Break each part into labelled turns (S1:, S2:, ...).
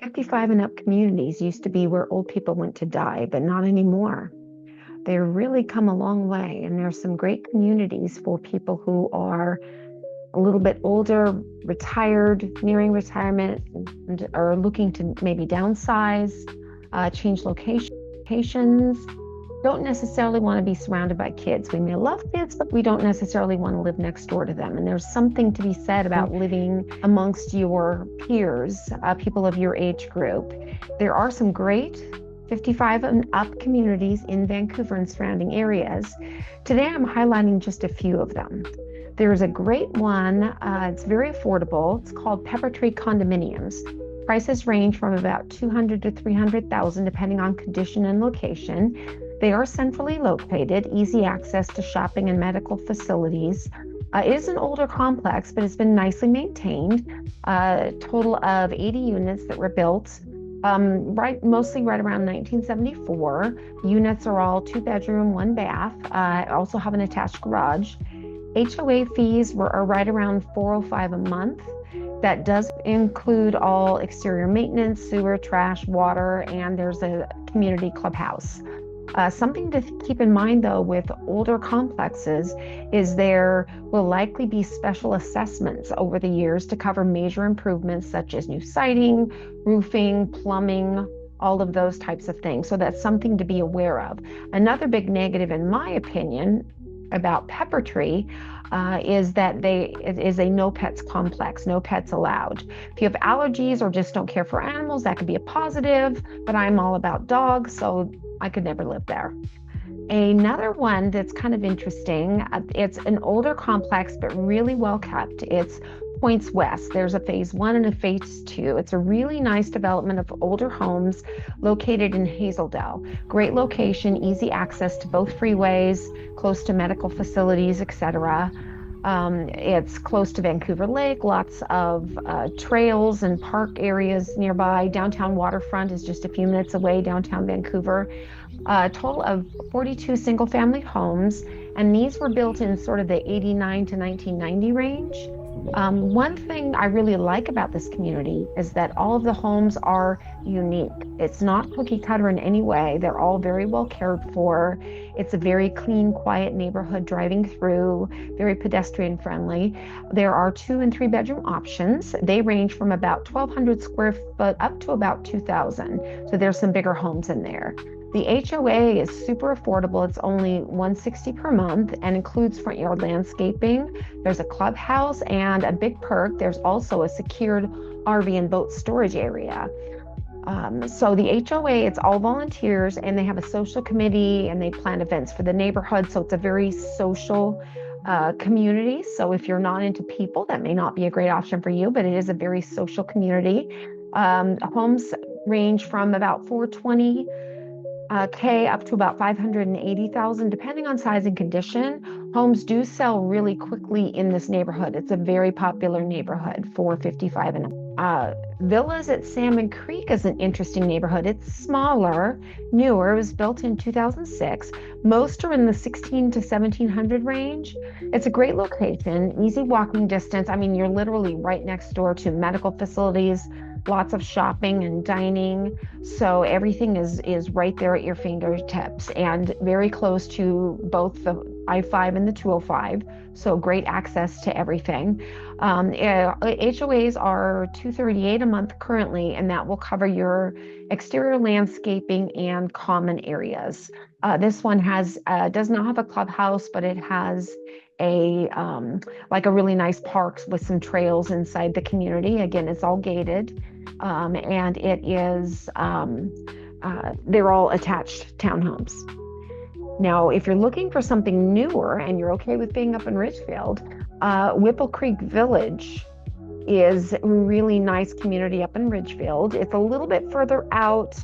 S1: 55 and up communities used to be where old people went to die, but not anymore. They've really come a long way, and there's some great communities for people who are a little bit older, retired, nearing retirement, and are looking to maybe downsize, change locations. Don't necessarily want to be surrounded by kids. We may love kids, but we don't necessarily want to live next door to them. And there's something to be said about living amongst your peers, people of your age group. There are some great 55 and up communities in Vancouver and surrounding areas. Today, I'm highlighting just a few of them. There's a great one. It's very affordable. It's called Pepper Tree Condominiums. Prices range from about $200,000 to $300,000, depending on condition and location. They are centrally located, easy access to shopping and medical facilities. It is an older complex, but it's been nicely maintained. A total of 80 units that were built, mostly right around 1974. Units are all 2-bedroom, 1-bath. Also have an attached garage. HOA fees are right around $405 a month. That does include all exterior maintenance, sewer, trash, water, and there's a community clubhouse. Something to keep in mind, though, with older complexes is there will likely be special assessments over the years to cover major improvements such as new siding, roofing, plumbing, all of those types of things. So that's something to be aware of. Another big negative, in my opinion, about Pepper Tree is that it is a no pets complex, no pets allowed. If you have allergies or just don't care for animals, that could be a positive, but I'm all about dogs, so I could never live there. Another one that's kind of interesting, it's an older complex, but really well kept. It's Points West. There's a phase 1 and a phase 2. It's a really nice development of older homes located in Hazeldale. Great location, easy access to both freeways, close to medical facilities, etc. It's close to Vancouver Lake, lots of trails and park areas nearby. Downtown waterfront is just a few minutes away, downtown Vancouver. A total of 42 single-family homes, and these were built in sort of the 89 to 1990 range. One thing I really like about this community is that all of the homes are unique. It's not cookie cutter in any way. They're all very well cared for. It's a very clean, quiet neighborhood driving through, very pedestrian friendly. There are 2 and 3 bedroom options. They range from about 1,200 square foot up to about 2,000. So there's some bigger homes in there. The HOA is super affordable. It's only $160 per month and includes front yard landscaping. There's a clubhouse, and a big perk, there's also a secured RV and boat storage area. So the HOA, it's all volunteers, and they have a social committee, and they plan events for the neighborhood. So it's a very social community. So if you're not into people, that may not be a great option for you, but it is a very social community. Homes range from about 420 K up to about 580,000, depending on size and condition. Homes do sell really quickly in this neighborhood. It's a very popular neighborhood for 55 and up. Villas at Salmon Creek is an interesting neighborhood. It's smaller, newer. It was built in 2006. Most are in the 16 to 1700 range. It's a great location, easy walking distance. I mean, you're literally right next door to medical facilities, lots of shopping and dining. So everything is right there at your fingertips, and very close to both the I-5 and the 205. So great access to everything. HOAs are $238 a month currently, and that will cover your exterior landscaping and common areas. This one does not have a clubhouse, but it has like a really nice park with some trails inside the community. Again, it's all gated, and it is they're all attached townhomes. Now, if you're looking for something newer and you're okay with being up in Ridgefield, Whipple Creek Village is a really nice community up in Ridgefield. It's a little bit further out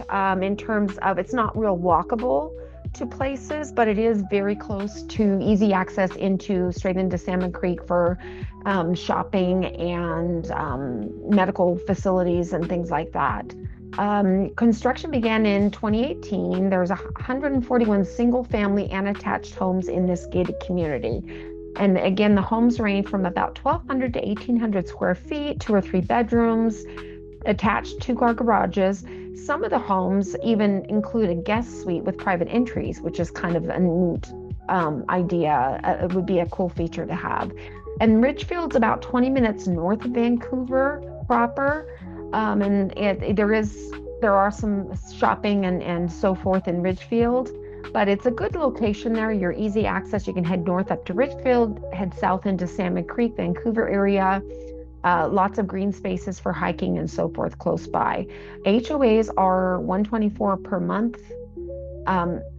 S1: in terms of it's not real walkable to places, but it is very close to easy access straight into Salmon Creek for shopping and medical facilities and things like that. Construction began in 2018. There's 141 single family and attached homes in this gated community. And again, the homes range from about 1,200 to 1,800 square feet, 2 or 3 bedrooms. attached two-car garages. Some of the homes even include a guest suite with private entries, which is kind of a neat idea. It would be a cool feature to have. And Ridgefield's about 20 minutes north of Vancouver proper. And there are some shopping and so forth in Ridgefield, but it's a good location there. You're easy access. You can head north up to Ridgefield, head south into Salmon Creek, Vancouver area. Lots of green spaces for hiking and so forth close by. HOAs are $124 per month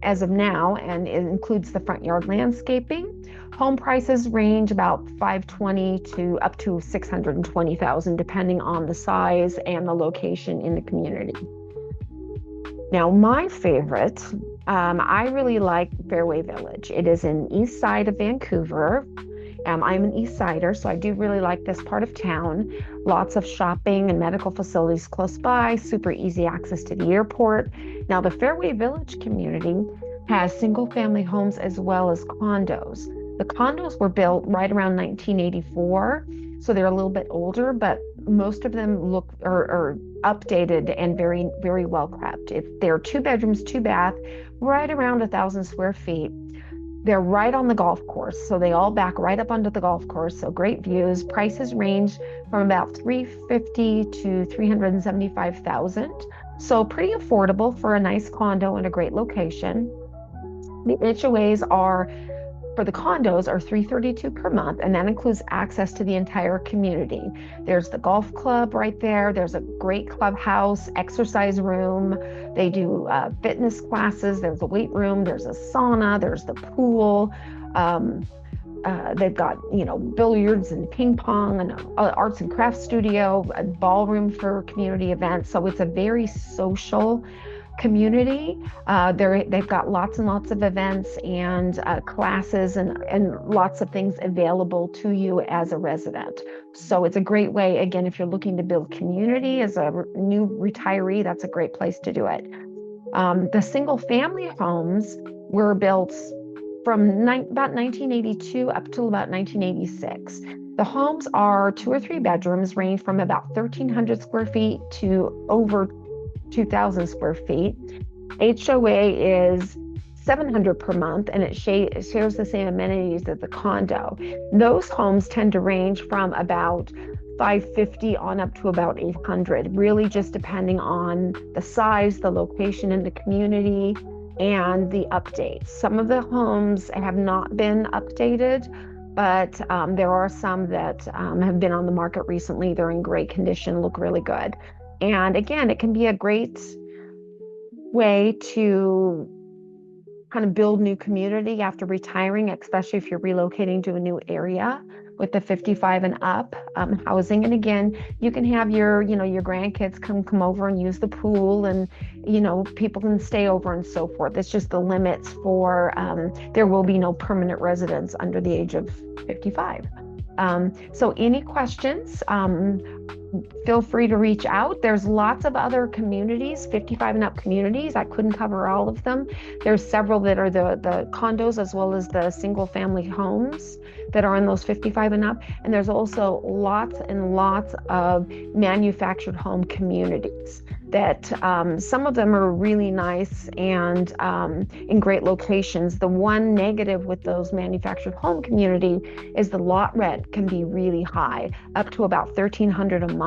S1: as of now, and it includes the front yard landscaping. Home prices range about $520,000 to up to $620,000, depending on the size and the location in the community. Now, my favorite, I really like Fairway Village. It is in east side of Vancouver. I'm an East Sider, so I do really like this part of town. Lots of shopping and medical facilities close by, super easy access to the airport. Now, the Fairway Village community has single-family homes as well as condos. The condos were built right around 1984, so they're a little bit older, but most of them look are updated and very, very well kept. They're 2 bedrooms, 2 bath, right around 1,000 square feet. They're right on the golf course, so they all back right up onto the golf course, so great views. Prices range from about $350,000 to $375,000, so pretty affordable for a nice condo in a great location. The HOAs for the condos are $332 per month, and that includes access to the entire community. There's the golf club right there. There's a great clubhouse, exercise room. They do fitness classes. There's a weight room. There's a sauna. There's the pool. They've got, billiards and ping pong and arts and crafts studio, a ballroom for community events. So it's a very social community. They've got lots and lots of events and classes and lots of things available to you as a resident. So it's a great way, again, if you're looking to build community as a new retiree, that's a great place to do it. The single family homes were built from about 1982 up till about 1986. The homes are 2 or 3 bedrooms, range from about 1,300 square feet to over 2,000 square feet. HOA is $700 per month, and it shares the same amenities as the condo. Those homes tend to range from about $550 on up to about $800, really just depending on the size, the location in the community, and the updates. Some of the homes have not been updated, but there are some that have been on the market recently. They're in great condition, look really good. And again, it can be a great way to kind of build new community after retiring, especially if you're relocating to a new area with the 55 and up housing. And again, you can have your grandkids come over and use the pool, and, people can stay over and so forth. It's just the limits for, there will be no permanent residents under the age of 55. So any questions, feel free to reach out. There's lots of other communities, 55 and up communities. I couldn't cover all of them. There's several that are the condos as well as the single family homes that are in those 55 and up. And there's also lots and lots of manufactured home communities that some of them are really nice and in great locations. The one negative with those manufactured home community is the lot rent can be really high, up to about $1,300 a month.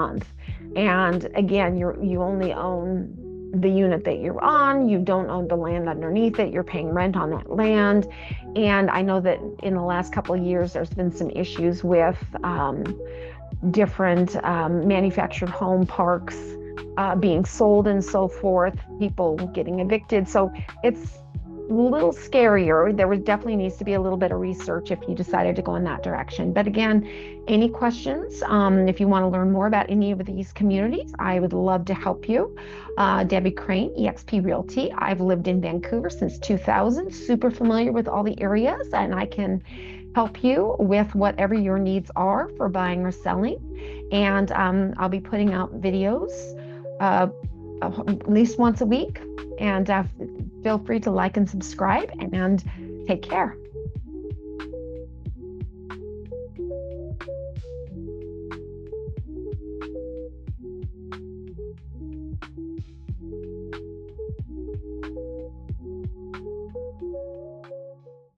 S1: And again, you only own the unit that you're on. You don't own the land underneath it. You're paying rent on that land. And I know that in the last couple of years, there's been some issues with different manufactured home parks being sold and so forth, people getting evicted. So it's a little scarier. There definitely needs to be a little bit of research if you decided to go in that direction. But again, any questions, if you want to learn more about any of these communities, I would love to help you. Debbie Crane, eXp Realty. I've lived in Vancouver since 2000, super familiar with all the areas, and I can help you with whatever your needs are for buying or selling. And I'll be putting out videos at least once a week. And feel free to like and subscribe, and take care.